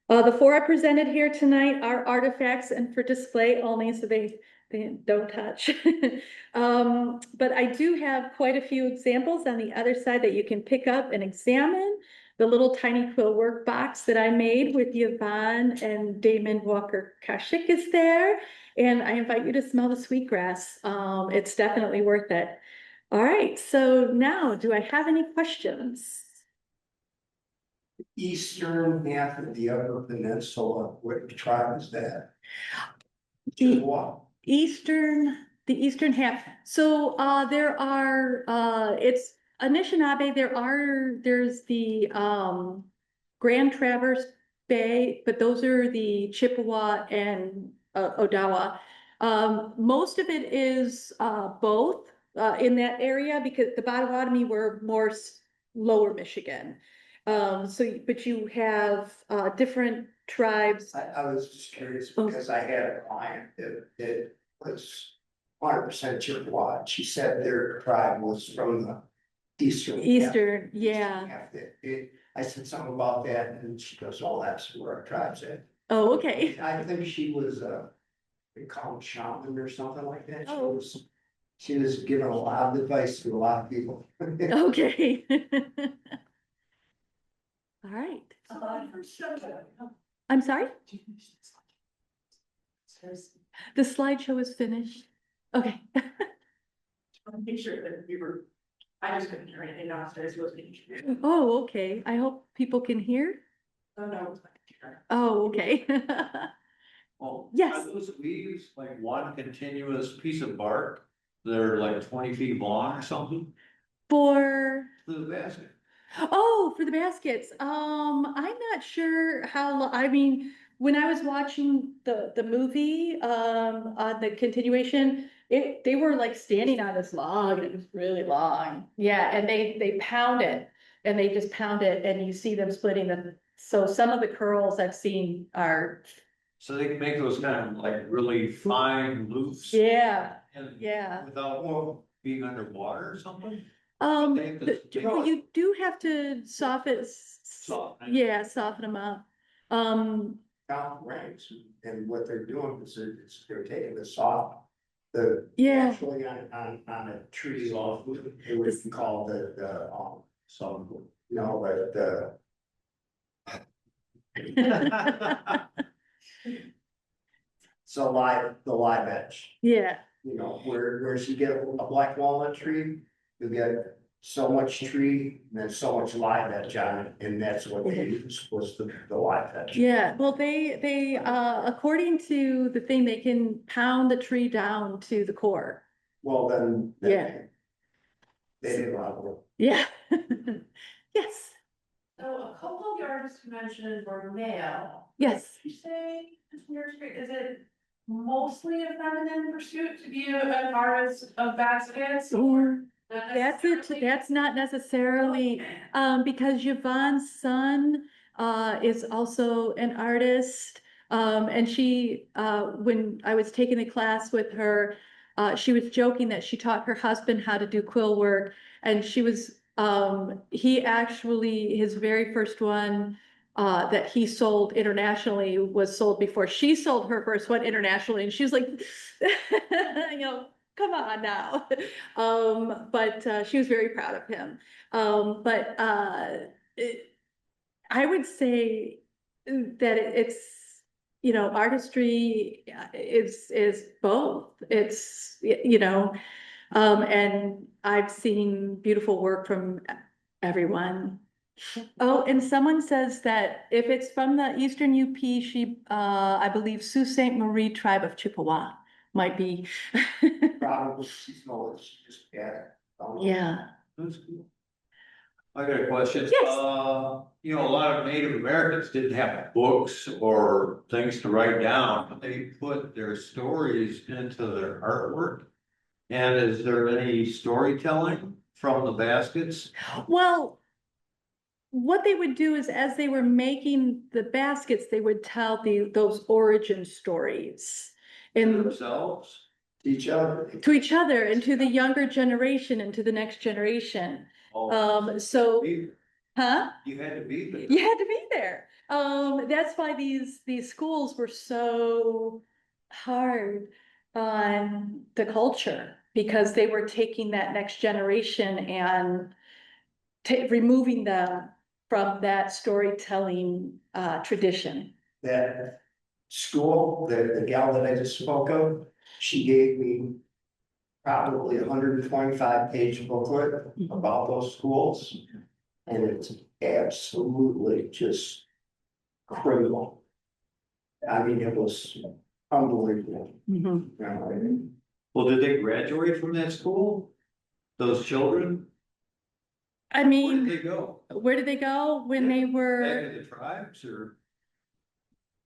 The 4 I presented here tonight are artifacts and for display only, so they don't touch. But I do have quite a few examples on the other side that you can pick up and examine. The little tiny quill work box that I made with Yvonne and Damon Walker Kashik is there. And I invite you to smell the sweetgrass. It's definitely worth it. All right, so now do I have any questions? Eastern half of the Upper Peninsula, what tribe is that? The Ojibwa. the eastern half. So there are it's Anishinaabe. There's the Grand Traverse Bay, but those are the Chippewa and Odawa. Most of it is both in that area because the Potawatomi were more lower Michigan. So, but you have different tribes. I was just curious because I had a client that was 100% Chippewa. She said their tribe was from the Eastern, yeah. I said something about that and she goes, "Oh, that's where our tribe's at." Oh, okay. I think she was they call them shaman or something like that. Oh. She was giving a lot of advice to a lot of people. Okay. All right. I'm sorry? The slideshow is finished. Okay. Make sure that I just couldn't hear anything downstairs. It was being. Oh, okay. I hope people can hear. Oh, no. Oh, okay. Oh, Yes. are those leaves like one continuous piece of bark? They're like 20 feet long or something? For The basket. Oh, for the baskets. I'm not sure how, I mean, when I was watching the movie, on the continuation, they were like standing on this log and it was really long. Yeah, and they pound it and they just pound it and you see them splitting them. So some of the curls I've seen are, So they can make those kind of like really fine loops. yeah, And yeah. without being underwater or something? Well, you do have to soften, Soften. yeah, soften them up. mountain range, and what they're doing is they're taking the soft. Yeah. Actually on a tree off, it would be called some, no, but so the live edge, Yeah, you know, whereas you get a black walnut tree, you get so much tree, and then so much live edge on it, and that's what they use was the live edge. yeah. Well, they, according to the thing, they can pound the tree down to the core. Well, then. Yeah. They did a lot of work. Yeah. Yes, So a couple of the artists you mentioned were male. yes. Did you say, is it mostly a feminine pursuit to be an artist of baskets? Or Not that's it, necessarily? that's not necessarily, because Yvonne's son, is also an artist. And she, when I was taking the class with her, she was joking that she taught her husband how to do quill work. And she was, he actually, his very first one, that he sold internationally was sold before she sold her first one internationally. And she was like, you know, come on now. But she was very proud of him. I would say that it's, you know, artistry is both. It's, you know, and I've seen beautiful work from everyone. Oh, and someone says that if it's from the Eastern UP, she, I believe Sault Ste. Marie tribe of Chippewa might be. Probably she's small, she just, yeah. Yeah. That's cool. I got a question. Yes. You know, a lot of Native Americans didn't have books or things to write down, but they put their stories into their artwork. And is there any storytelling from the baskets? Well, what they would do is as they were making the baskets, they would tell those origin stories. To And themselves? Each other. to each other and to the younger generation and to the next generation. So, huh? You had to be there. You had to be there. That's why these schools were so hard on the culture, because they were taking that next generation and removing them from that storytelling tradition. That school, the gal that I just spoke of, she gave me probably 125-page booklet about those schools. And it's absolutely just criminal. I mean, it was unbelievable. Mhm. You know what I mean? Well, did they graduate from that school? Those children? I Where mean, did they go? where did they go when they Back were in the tribes or?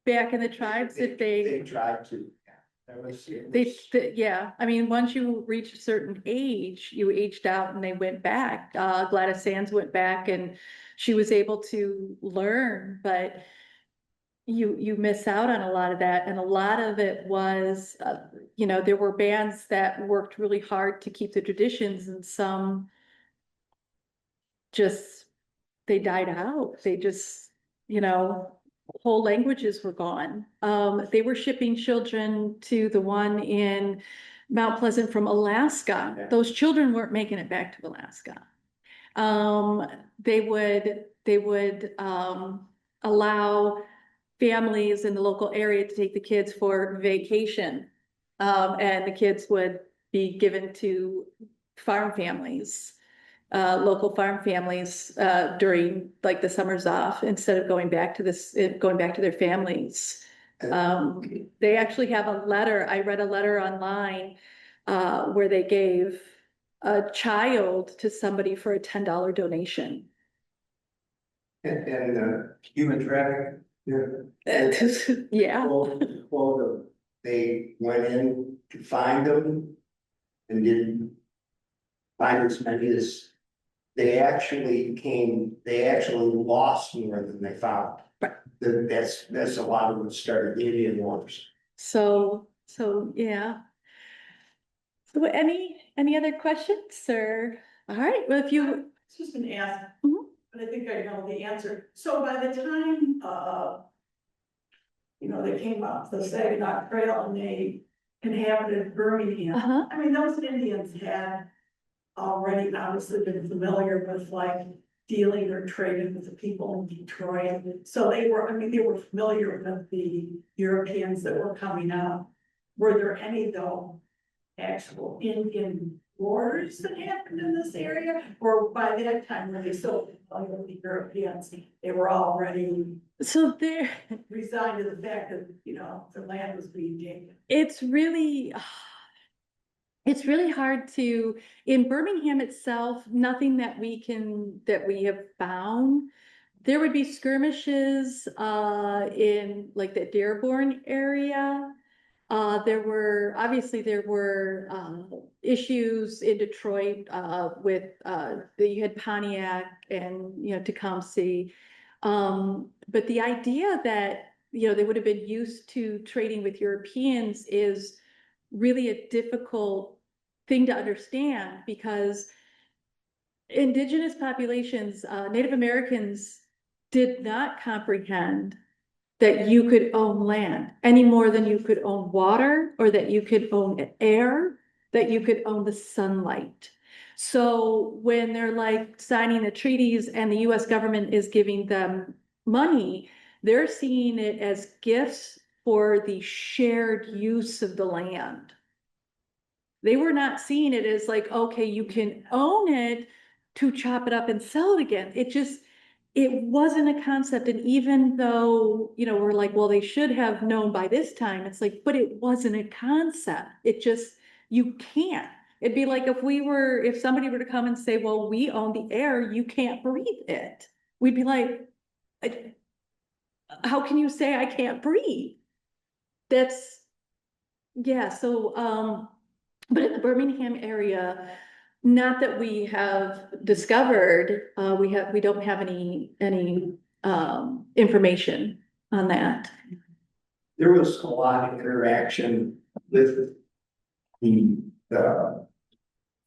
back in the tribes? If They tried to. yeah, I mean, once you reach a certain age, you aged out and they went back. Gladys Sands went back and she was able to learn, but you miss out on a lot of that. And a lot of it was, you know, there were bands that worked really hard to keep the traditions, and some just, they died out. They just, you know, whole languages were gone. They were shipping children to the one in Mount Pleasant from Alaska. Yeah. Those children weren't making it back to Alaska. They would allow families in the local area to take the kids for vacation. And the kids would be given to farm families, local farm families, during like the summers off, instead of going back to their families. They actually have a letter. I read a letter online, where they gave a child to somebody for a $10 donation. And Human trafficking? Yeah. Well, they went in to find them and didn't find as many as they actually lost more than they found. Right. That's a lot of them started Indian wars. So yeah. So any other questions, or, all right, well, if you, It's just been asked, Mhm. but I think I know the answer. So by the time, you know, they came up the Saginaw Trail and they inhabited Birmingham. Uh-huh. I mean, those Indians had already obviously been familiar with like dealing or trading with the people in Detroit. So they were, I mean, they were familiar with the Europeans that were coming out. Were there any though actual Indian wars that happened in this area? Or by that time, were they so familiar with the Europeans, they were already So there, resigned to the fact that, you know, the land was being taken? it's really, it's really hard to, in Birmingham itself, nothing that we have found. There would be skirmishes, in like the Dearborn area. Obviously there were, issues in Detroit, with, you had Pontiac and, you know, Tecumseh. But the idea that, you know, they would have been used to trading with Europeans is really a difficult thing to understand, because indigenous populations, Native Americans did not comprehend that you could own land any more than you could own water, or that you could own air, that you could own the sunlight. So when they're like signing the treaties and the US government is giving them money, they're seeing it as gifts for the shared use of the land. They were not seeing it as like, okay, you can own it to chop it up and sell it again. It wasn't a concept. And even though, you know, we're like, well, they should have known by this time, it's like, but it wasn't a concept. It just, you can't. It'd be like if somebody were to come and say, well, we own the air, you can't breathe it. We'd be like, how can you say I can't breathe? Yeah, so, but in the Birmingham area, not that we have discovered, we don't have any, information on that. There was a lot of interaction with the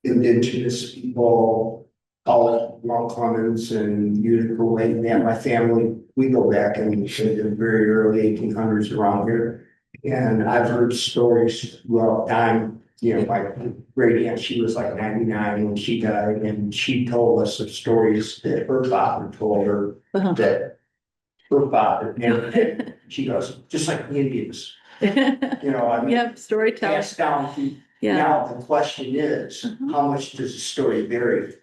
indigenous people, all of Mount Clemens and Utica Lake. Man, my family, we go back in the very early 1800s around here. And I've heard stories throughout time, you know, my great aunt, she was like 99 when she died, and she told us of stories that her father told her Uh-huh. that her father, and she goes, just like the Indians, you know, I mean, Yep, storytelling. passed down through. Yeah, Now, the question is, Mhm. how much does the story vary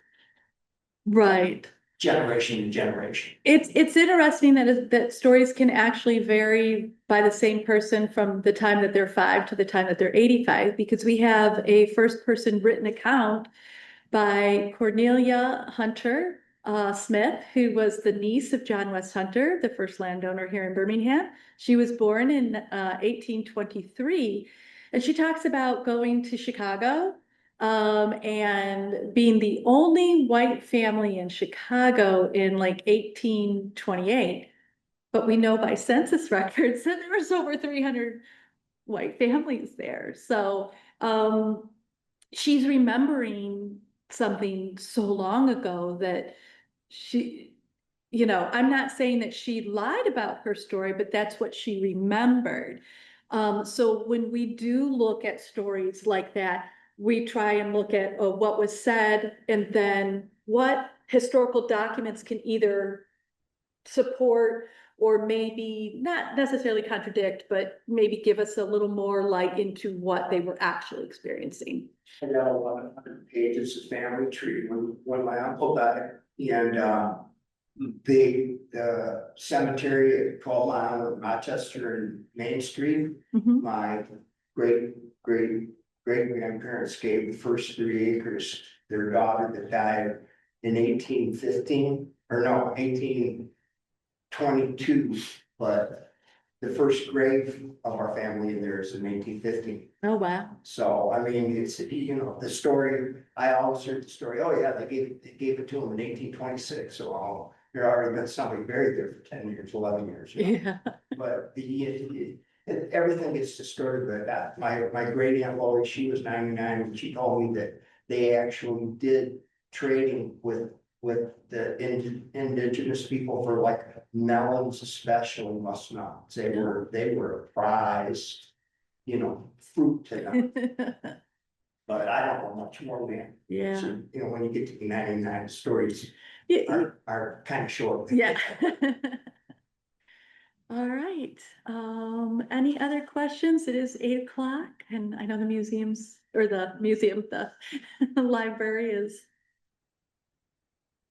right. generation to generation? It's interesting that stories can actually vary by the same person from the time that they're 5 to the time that they're 85, because we have a first person written account by Cornelia Hunter Smith, who was the niece of John West Hunter, the first landowner here in Birmingham. She was born in 1823, and she talks about going to Chicago, and being the only white family in Chicago in like 1828. But we know by census records that there was over 300 white families there. So she's remembering something so long ago that she, you know, I'm not saying that she lied about her story, but that's what she remembered. So when we do look at stories like that, we try and look at what was said, and then what historical documents can either support or maybe not necessarily contradict, but maybe give us a little more light into what they were actually experiencing. I got 1,100 pages of family tree when my uncle died, and the cemetery at 12 Mile in Rochester and Main Street, Mhm. my great grandparents gave the first 3 acres their daughter that died in 1815, or no, 1822, but the first grave of our family in there is in 1815. Oh, wow. So, I mean, it's, you know, the story, I always heard the story, oh yeah, they gave it to them in 1826, so there already been somebody buried there for 10 years, 11 years. You know? Yeah. But everything gets distorted by that. My great aunt Lori, she was 99, and she told me that they actually did trading with the indigenous people for like melons especially must not. They were a prized, fruit to them. But I don't know much more than. Yeah. So, when you get to the 99 stories Yeah. are kind of short. Yeah. All right. Any other questions? It is 8 o'clock and I know the library is